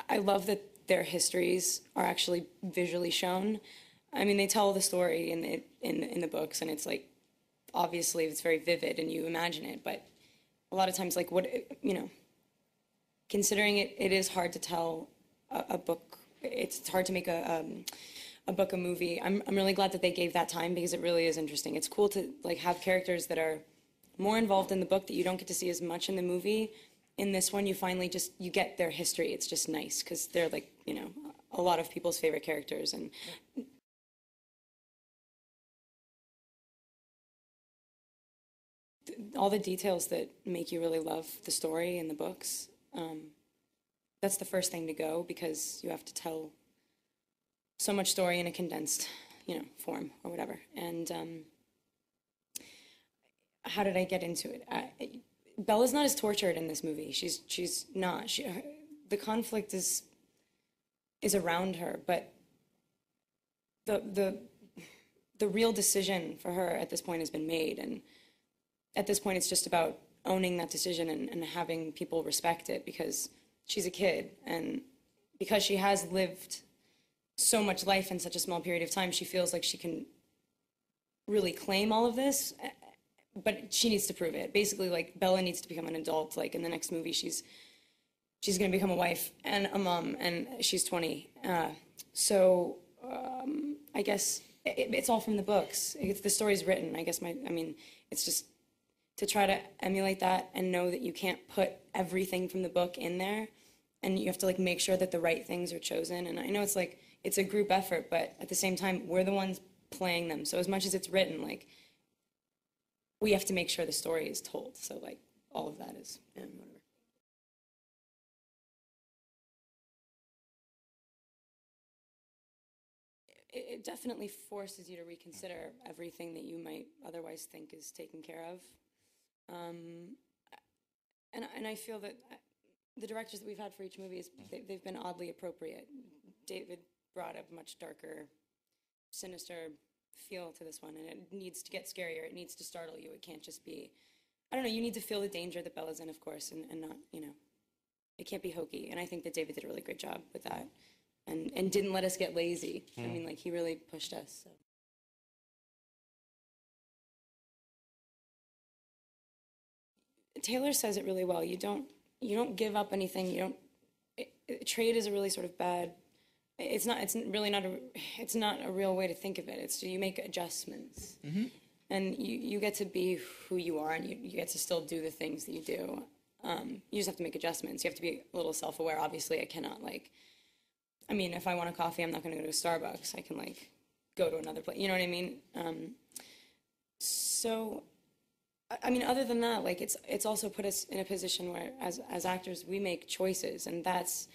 I love that their histories are actually visually shown. I mean, they tell the story in the books, and it's like, obviously it's very vivid and you imagine it, but a lot of times, like, what, you know, considering it is hard to tell a book, it's hard to make a book a movie. I'm really glad that they gave that time, because it really is interesting. It's cool to like have characters that are more involved in the book that you don't get to see as much in the movie. In this one, you finally just, you get their history. It's just nice because they're like, you know, a lot of people's favorite characters. And all the details that make you really love the story in the books, that's the first thing to go, because you have to tell so much story in a condensed, you know, form or whatever. And how did I get into it? Bella's not as tortured in this movie. She's not. The conflict is around her, but the real decision for her at this point has been made, and at this point it's just about owning that decision and having people respect it, because she's a kid, and because she has lived so much life in such a small period of time, she feels like she can really claim all of this, but she needs to prove it. Basically, like, Bella needs to become an adult. Like, in the next movie, she's going to become a wife and a mom, and she's 20. So I guess it's all from the books. The story's written. I guess it's just to try to emulate that and know that you can't put everything from the book in there, and you have to like make sure that the right things are chosen. And I know it's like, it's a group effort, but at the same time, we're the ones playing them. So as much as it's written, like, we have to make sure the story is told. So like, all of that is, whatever. It definitely forces you to reconsider everything that you might otherwise think is taken care of. And I feel that the directors that we've had for each movie, they've been oddly appropriate. David brought a much darker, sinister feel to this one, and it needs to get scarier. It needs to startle you. It can't just be, I don't know, you need to feel the danger that Bella's in, of course, and not, you know, it can't be hokey. And I think that David did a really great job with that, and didn't let us get lazy. I mean, like, he really pushed us. So. Taylor says it really well. You don't give up anything. Trade is a really sort of bad, it's not a real way to think of it. It's, you make adjustments. And you get to be who you are, and you get to still do the things that you do. You just have to make adjustments. You have to be a little self-aware. Obviously, I cannot, like, I mean, if I want a coffee, I'm not going to go to Starbucks. I can, like, go to another place. You know what I mean? So, I mean, other than that, like, it's also put us in a position where, as actors, we make choices, and that's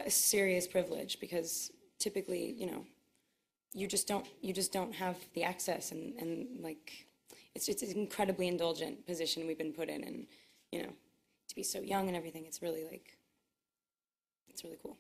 a serious privilege, because typically, you know, you just don't have the access, and like, it's an incredibly indulgent position we've been put in, and, you know, to be so young and everything, it's really, like, it's really cool.